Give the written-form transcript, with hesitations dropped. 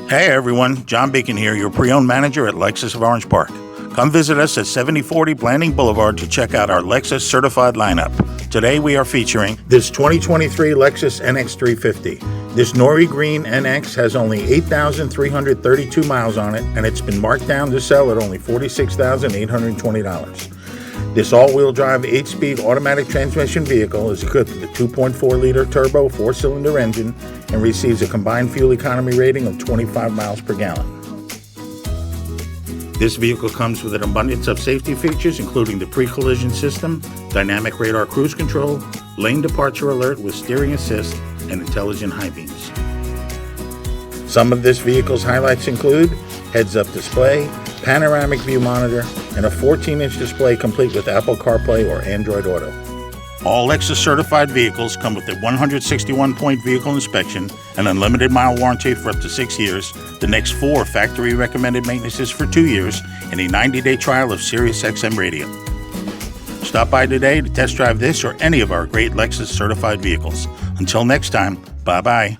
Hey everyone, John Beacon here, your pre-owned manager at Lexus of Orange Park. Come visit us at 7040 Blanding Boulevard to check out our Lexus certified lineup. Today we are featuring this 2023 Lexus NX350. This Nori Green NX has only 8,332 miles on it, and it's been marked down to sell at only $46,820. This all-wheel drive 8-speed automatic transmission vehicle is equipped with a 2.4-liter turbo 4-cylinder engine and receives a combined fuel economy rating of 25 miles per gallon. This vehicle comes with an abundance of safety features, including the pre-collision system, dynamic radar cruise control, lane departure alert with steering assist, and intelligent high beams. Some of this vehicle's highlights include heads-up display, panoramic view monitor, and a 14-inch display complete with Apple CarPlay or Android Auto. All Lexus certified vehicles come with a 161-point vehicle inspection, an unlimited mile warranty for up to 6 years, the next 4 factory recommended maintenances for 2 years, and a 90-day trial of SiriusXM radio. Stop by today to test drive this or any of our great Lexus certified vehicles. Until next time, bye-bye.